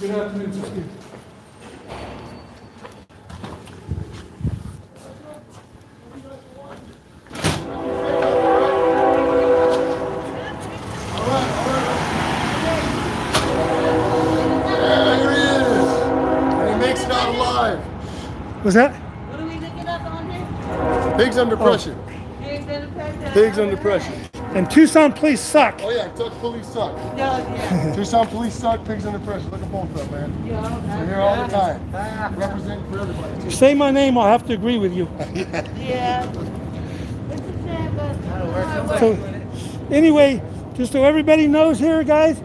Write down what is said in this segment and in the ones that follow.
Good afternoon, sir. Was that? What are we looking up on here? Pigs under pressure. Pigs under pressure. Pigs under pressure. And Tucson police suck. Oh yeah, police suck. Yeah. Tucson police suck, pigs under pressure. Look at both up, man. We're here all the time. Representing for everybody. Say my name, I'll have to agree with you. Yeah. It's a shame, but So, anyway, just so everybody knows here, guys,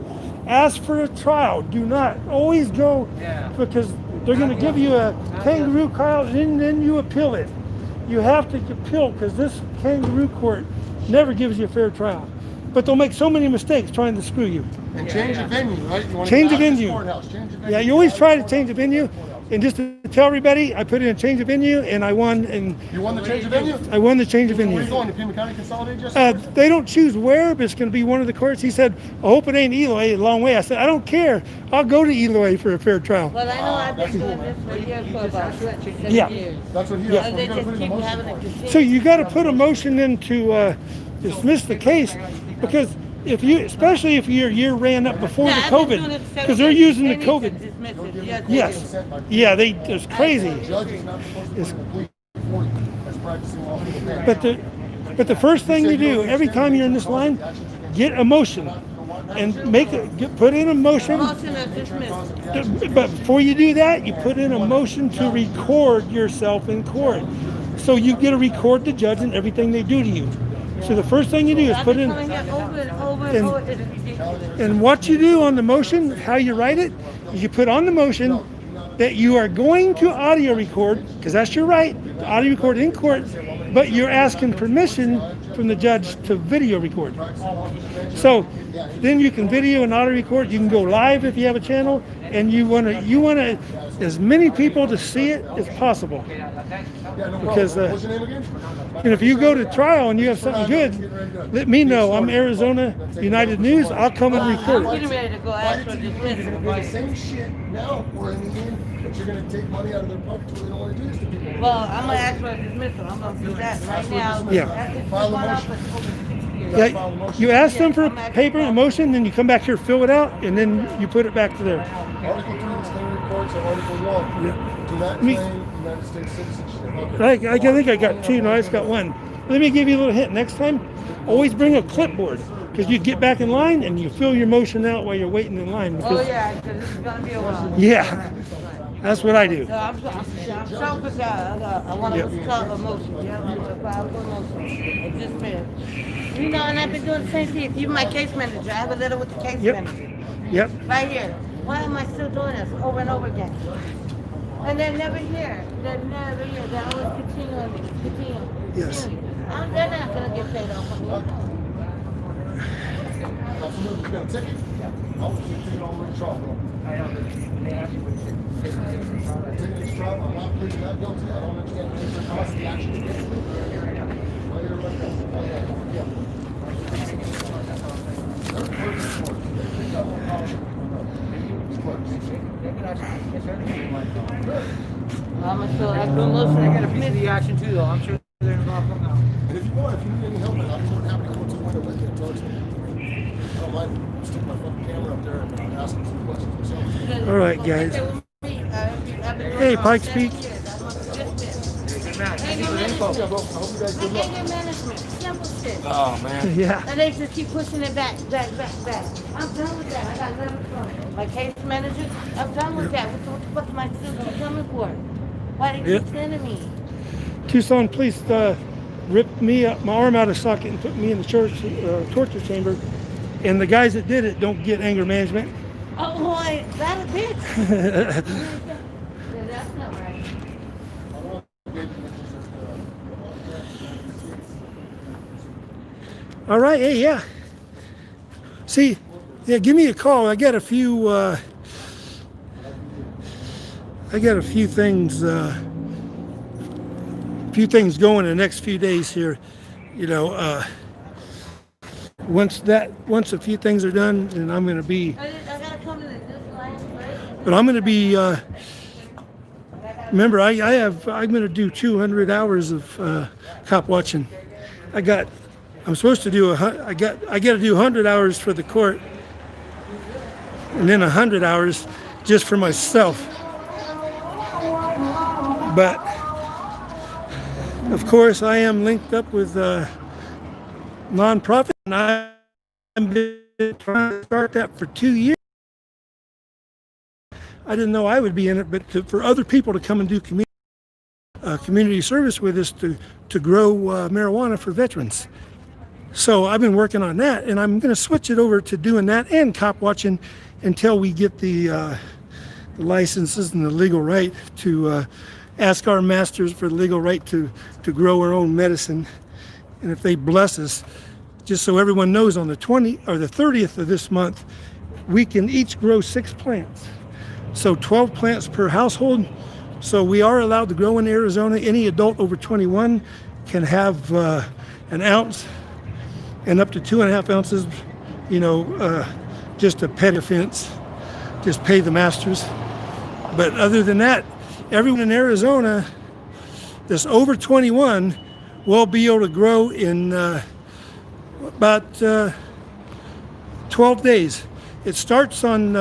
ask for a trial. Do not always go because they're going to give you a kangaroo trial and then you appeal it. You have to appeal because this kangaroo court never gives you a fair trial. But they'll make so many mistakes trying to screw you. And change the venue, right? You want Change to the venue. Change the venue. Yeah, you always try to change the venue. And just to tell everybody, I put in a change of venue and I won. And you won the change of venue? I won the change of Where venue. are you going? To Pima County Consolidated Justice? They don't choose where, but it's going to be one of the courts. He said, I hope it ain't Eloy, a long way. I said, I don't care. I'll go to Eloy for a fair trial. well, I know I've been doing this for years, for about 7 Yeah. years. That's what he Yeah. has. And they just keep having a decision. So you got to put a motion in to dismiss the case because if you, especially if your year ran up before the I've been doing COVID, it for because 7 they're years. using the They need to COVID. dismiss it. Yes. Yes. Yeah, it's crazy. Judge is not supposed to be a police before that's practicing law. But the first thing you do every time you're in this line, get a motion and put in a motion. Motion to dismiss. But before you do that, you put in a motion to record yourself in court. So you get to record the judge and everything they do to you. So the first thing you do is I've put been in, coming here over and over and over. It's ridiculous. and what you do on the motion, how you write it, is you put on the motion that you are going to audio record, because that's your right, to audio record in court, but you're asking permission from the judge to video record. So then you can video and audio record. You can go live if you have a channel, and you want as many people to see it as possible. Because What's your name again? and if you go to trial and you have something good, let me know. I'm Arizona United News. I'll come and I'm record it. getting ready to go ask for dismissal. The same shit now we're in the end, but you're going to take money out of their pocket so they don't want to do this to people. Well, I'm going to ask for a dismissal. I'm going to do that right now. Yeah. It's File a gone up motion. for over 6 years. Yeah, you ask them for a paper and a motion, then you come back here, fill it out, and then you put it back to there. Article 3 of the Standard Reports and Article 1 do not Me- claim United States citizenship. I think I got two. No, I just got one. Let me give you a little hint. Next time, always bring a clipboard because you get back in line and you fill your motion out while you're waiting in line. Oh, Because, yeah, because this is going to be a while. yeah, that's what I do. So I'm selfish. I want to call a motion. Yeah, I'm going to file a motion. Dismiss. You know, and I've been doing the same thing. If you're my case manager, I have a letter with the case Yep. manager. Yep. Right here. Why am I still doing this over and over again? And they're never here. They're never here. They always continue. Yes. They're not going to get paid off of me. Absolutely. You got a ticket? I was going to take it all the way to trial, bro. Taking this trial, I'm not pleading not guilty. I don't understand the cost of the actions against me. I hear everybody else. Yeah. I'm going to still have to do a motion. I got to Piece of the action too, though. I'm sure they're involved now. And if you want, if you need any help, I'm more than happy to come to the window with you and talk to you. I don't mind sticking my fucking camera up there and asking some questions myself. All right, guys. Hey, Pikes Peak. Matt, thank you for the info. Yeah, bro. I hope you guys good luck. Anger management, simple shit. Oh, man. Yeah. And they just keep pushing it back. I'm done with that. I got letters from my case manager. I'm done with that. What the fuck am I still coming for? Why they Yep. keep sending me? Tucson police ripped me up, my arm out of socket and put me in the torture chamber. And the guys that did it don't get anger management. Oh boy, that a bitch. Yeah, that's not right. All right, hey, yeah. See, yeah, give me a call. I got a few things going in the next few days here. You know, once a few things are done, then I'm going to be. I gotta come to this line, right? But I'm going to be. Remember, I'm going to do 200 hours of cop watching. I'm supposed to do I got to do 100 hours for the court, and then 100 hours just for myself. But of course, I am linked up with a nonprofit, and I've been trying to start that for 2 years. I didn't know I would be in it, but for other people to come and do community service with us to grow marijuana for veterans. So I've been working on that, and I'm going to switch it over to doing that and cop watching until we get the licenses and the legal right to ask our masters for the legal right to grow our own medicine. And if they bless us, just so everyone knows, on the 20th or the 30th of this month, we can each grow 6 plants. So 12 plants per household. So we are allowed to grow in Arizona. Any adult over 21 can have an ounce and up to 2.5 ounces, just a pet offense, just pay the masters. But other than that, everyone in Arizona that's over 21 will be able to grow in about 12 days. It starts on,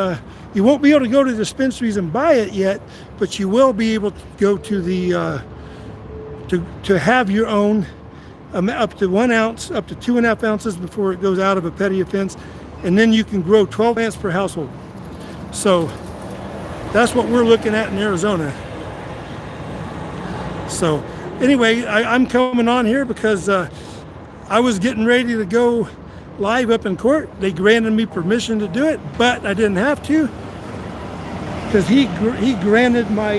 you won't be able to go to dispensaries and buy it yet, but you will be able to go to the, to have your own up to 1 ounce, up to 2.5 ounces before it goes out of a petty offense. And then you can grow 12 plants per household. So that's what we're looking at in Arizona. So anyway, I'm coming on here because I was getting ready to go live up in court. They granted me permission to do it, but I didn't have to because he granted my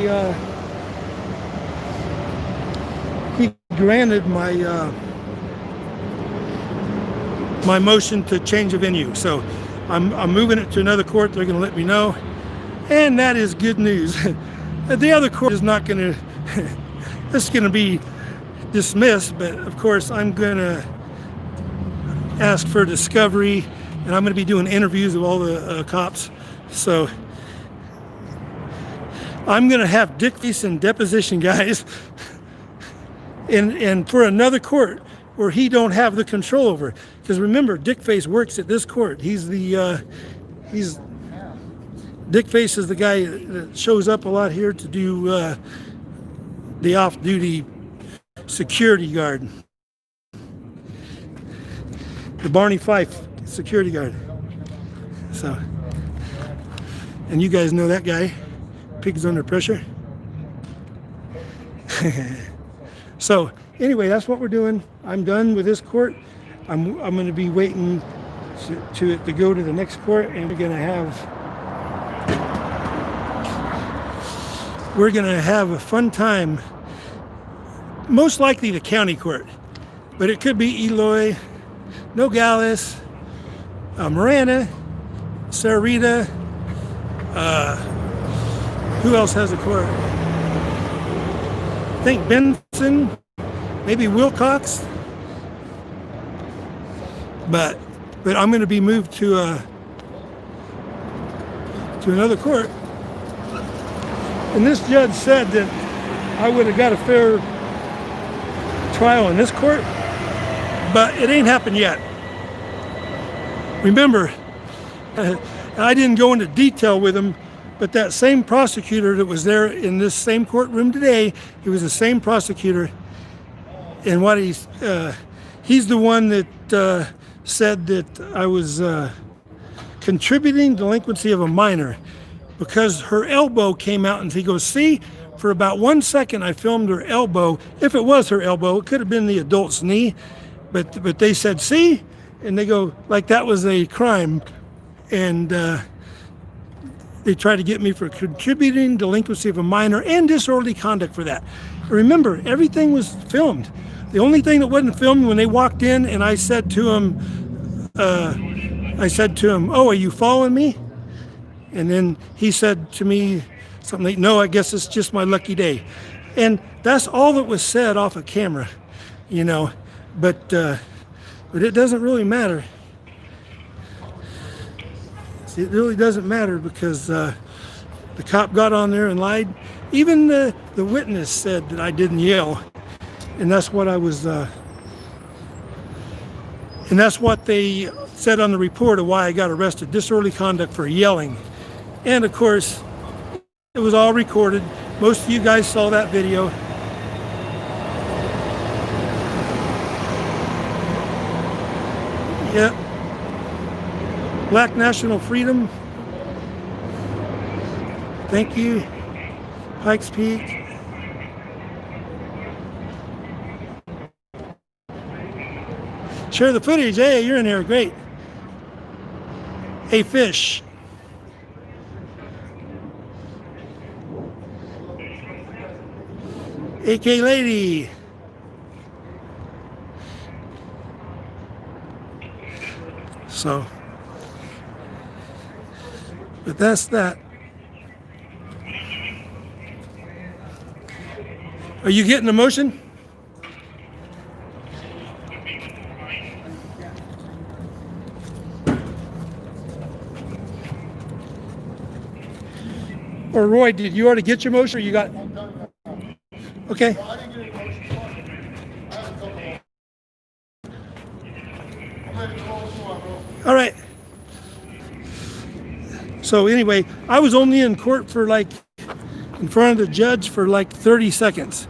my motion to change a venue. So I'm moving it to another court. They're going to let me know, and that is good news. The other court is not going to. It's going to be dismissed, but of course I'm going to ask for discovery, and I'm going to be doing interviews of all the cops. So I'm going to have Dickface and deposition guys and for another court where he don't have the control over. Because remember, Dickface works at this court. Dickface is the guy that shows up a lot here to do the off-duty security guard. The Barney Fife security guard. So, and you guys know that guy. Pigs under pressure. So anyway, that's what we're doing. I'm done with this court. I'm going to be waiting to go to the next court, and we're going to have a fun time. Most likely the county court, but it could be Eloy, Nogales, Marana, Sarita. Who else has a court? I think Benson, maybe Wilcox. But I'm going to be moved to another court. And this judge said that I would have got a fair trial in this court, but it ain't happened yet. Remember, I didn't go into detail with him, but that same prosecutor that was there in this same courtroom today, he was the same prosecutor. And what he's the one that said that I was contributing delinquency of a minor because her elbow came out, and he goes, see, for about 1 second I filmed her elbow. If it was her elbow, it could have been the adult's knee, but they said, see, and they go, like that was a crime. And they tried to get me for contributing delinquency of a minor and disorderly conduct for that. Remember, everything was filmed. The only thing that wasn't filmed when they walked in, and I said to him, oh, are you following me? And then he said to me something like, no, I guess it's just my lucky day. And that's all that was said off of camera, but it doesn't really matter. It really doesn't matter because The cop got on there and lied. Even the witness said that I didn't yell, and that's what I was. And that's what they said on the report of why I got arrested: disorderly conduct for yelling. And of course, it was all recorded. Most of you guys saw that video. Yep. Black National Freedom. Thank you. Pikes Peak. Share the footage. Hey, you're in here. Great. Hey, Fish. AK Lady. So, but that's that. Are you getting the motion? Or Roy, did you already get your motion or you got? Okay. I didn't get any motion. I have a couple. I'm ready to roll this one, bro. All right. So anyway, I was only in court for like, in front of the judge for like 30 seconds.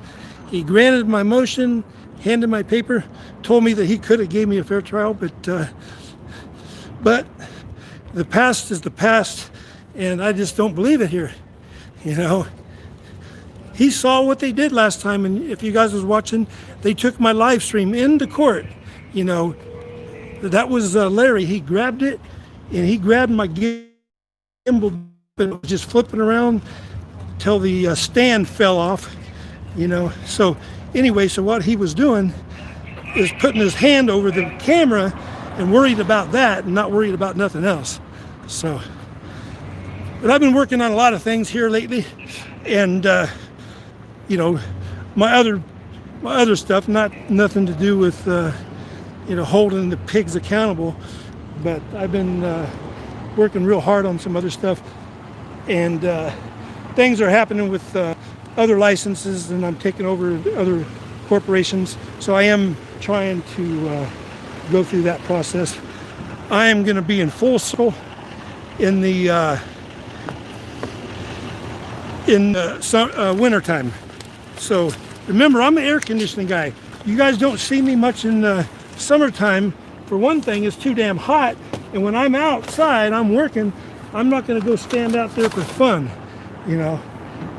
He granted my motion, handed my paper, told me that he could have gave me a fair trial, but the past is the past, and I just don't believe it here. You know, he saw what they did last time, and if you guys was watching, they took my live stream into court. You know, that was Larry. He grabbed it, and he grabbed my gimbal, and it was just flipping around till the stand fell off. You know, so anyway, so what he was doing is putting his hand over the camera and worried about that and not worried about nothing else. So, but I've been working on a lot of things here lately, and you know, my other stuff, nothing to do with you know, holding the pigs accountable, but I've been working real hard on some other stuff, and things are happening with other licenses, and I'm taking over other corporations. So I am trying to go through that process. I am going to be in full circle in the wintertime. So remember, I'm an air conditioning guy. You guys don't see me much in the summertime. For one thing, it's too damn hot, and when I'm outside, I'm working. I'm not going to go stand out there for fun, you know.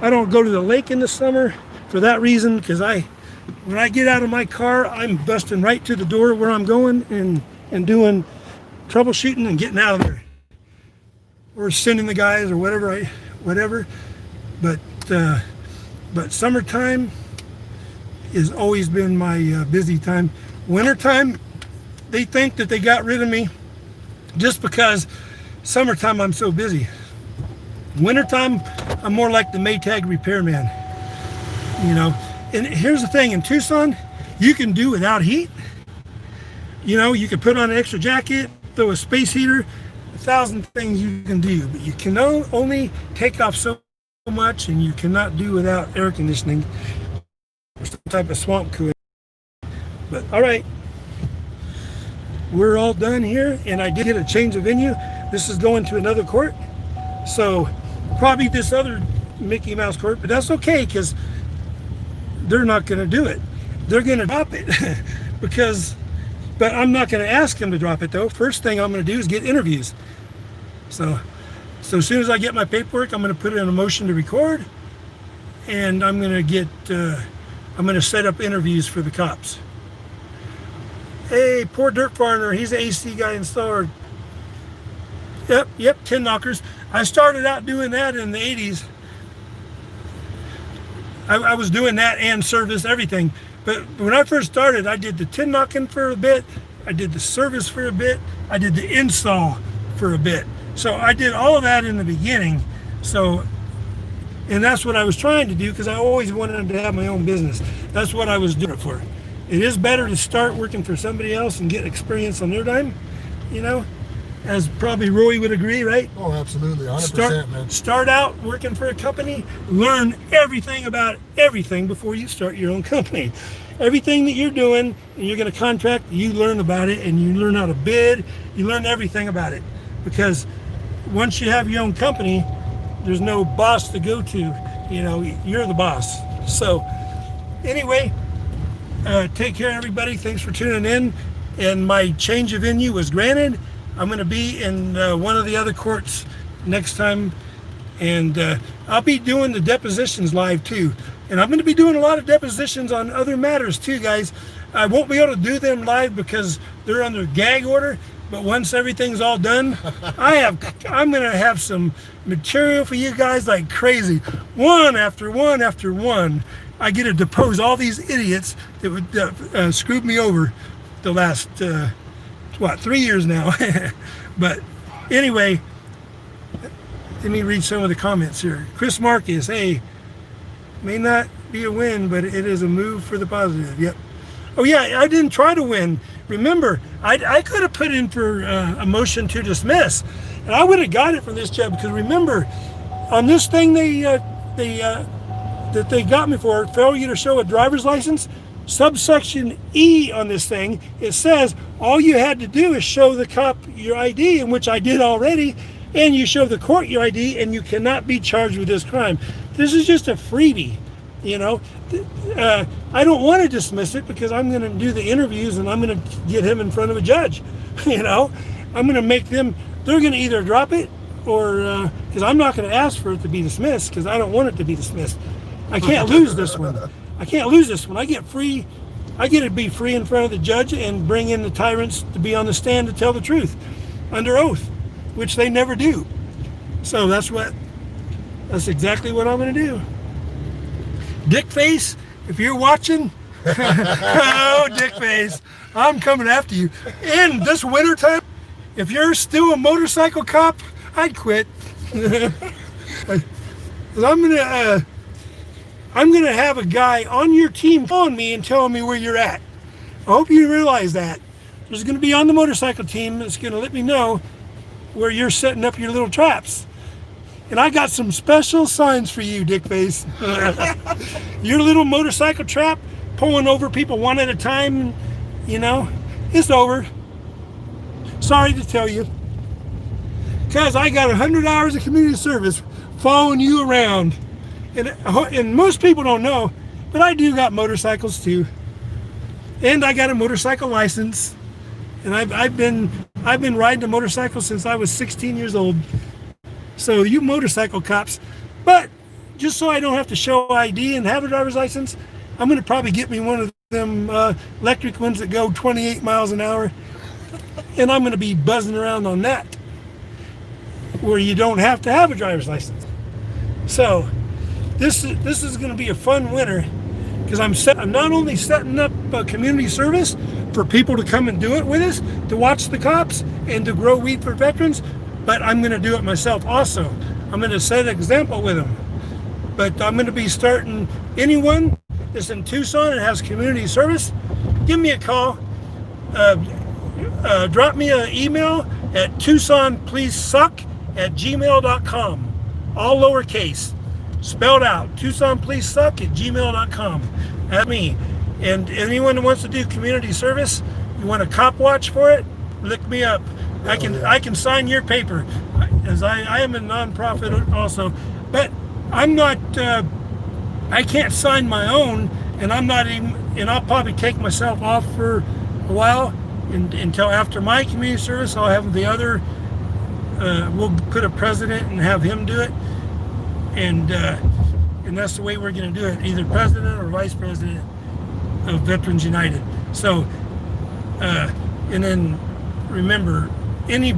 I don't go to the lake in the summer for that reason, because when I get out of my car, I'm busting right to the door where I'm going and doing troubleshooting and getting out of there, or sending the guys or whatever. But summertime has always been my busy time. Wintertime, they think that they got rid of me just because summertime I'm so busy. Wintertime, I'm more like the Maytag repairman, you know. And here's the thing, in Tucson, you can do without heat. You know, you can put on an extra jacket, throw a space heater, 1,000 things you can do, but you can only take off so much, and you cannot do without air conditioning or some type of swamp cooling. But all right, we're all done here, and I did get a change of venue. This is going to another court, so probably this other Mickey Mouse court, but that's okay, because they're not going to do it. They're going to drop it but I'm not going to ask them to drop it though. First thing I'm going to do is get interviews. So as soon as I get my paperwork, I'm going to put in a motion to record, and I'm going to set up interviews for the cops. Hey, poor dirt farmer, he's an AC guy installer. Yep, tin knockers. I started out doing that in the 80s. I was doing that and service, everything. But when I first started, I did the tin knocking for a bit, I did the service for a bit, I did the install for a bit. So I did all of that in the beginning. So, and that's what I was trying to do, because I always wanted to have my own business. That's what I was doing it for. It is better to start working for somebody else and get experience on their dime, you know. as probably Roy would agree, right? Oh, absolutely, 100%, Start, man. start out working for a company, learn everything about everything before you start your own company. Everything that you're doing and you're going to contract, you learn about it, and you learn how to bid, you learn everything about it. Because once you have your own company, there's no boss to go to. You know, you're the boss. So anyway, take care, everybody. Thanks for tuning in. And my change of venue was granted. I'm going to be in one of the other courts next time. And I'll be doing the depositions live too. And I'm going to be doing a lot of depositions on other matters too, guys. I won't be able to do them live because they're under gag order. But once everything's all done, I'm going to have some material for you guys like crazy. One after one after one. I get to depose all these idiots that would screwed me over the last, 3 years now. But anyway, let me read some of the comments here. Chris Marcus, hey, may not be a win, but it is a move for the positive. Yep. Oh yeah, I didn't try to win. Remember, I could have put in for a motion to dismiss, and I would have got it from this judge, because remember, on this thing that they got me for, failure to show a driver's license, subsection E on this thing, it says all you had to do is show the cop your ID, in which I did already, and you show the court your ID, and you cannot be charged with this crime. This is just a freebie, you know. I don't want to dismiss it because I'm going to do the interviews and I'm going to get him in front of a judge. You know, I'm going to make them, they're going to either drop it or, because I'm not going to ask for it to be dismissed because I don't want it to be dismissed. I can't lose this one. I can't lose this one. I get to be free in front of the judge and bring in the tyrants to be on the stand to tell the truth under oath, which they never do. So that's exactly what I'm going to do. Dickface, if you're watching, oh, Dickface, I'm coming after you. And this winter time, if you're still a motorcycle cop, I'd quit. I'm gonna have a guy on your team calling me and telling me where you're at. I hope you realize that. There's gonna be on the motorcycle team that's gonna let me know where you're setting up your little traps. And I got some special signs for you, Dickface. Your little motorcycle trap, pulling over people one at a time, you know, it's over. Sorry to tell you. Because I got 100 hours of community service following you around. And most people don't know, but I do got motorcycles too. And I got a motorcycle license. And I've been riding a motorcycle since I was 16 years old. So you motorcycle cops, but just so I don't have to show ID and have a driver's license, I'm going to probably get me one of them electric ones that go 28 miles an hour, and I'm going to be buzzing around on that, where you don't have to have a driver's license. So this is going to be a fun winter, because I'm not only setting up community service for people to come and do it with us, to watch the cops and to grow weed for veterans, but I'm going to do it myself also. I'm going to set an example with them. But I'm going to be starting, anyone that's in Tucson and has community service, give me a call. Drop me an email at TucsonPleaseSuck@gmail.com. All lowercase, spelled out, TucsonPleaseSuck@gmail.com. That's me. And anyone who wants to do community service, you want a cop watch for it, look me up. I can sign your paper, as I am a nonprofit also, but I'm not. I can't sign my own, and I'm not even. And I'll probably take myself off for a while, until after my community service. I'll have the other. We'll put a president and have him do it, and that's the way we're going to do it. Either president or vice president of Veterans United. So, and then remember. Any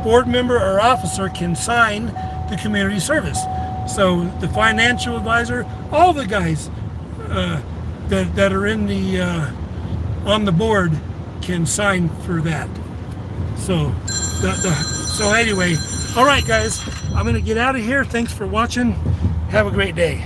board member or officer can sign the community service. So the financial advisor, all the guys that are in the on the board can sign for that. So so anyway, all right, guys, I'm gonna get out of here. Thanks for watching. Have a great day.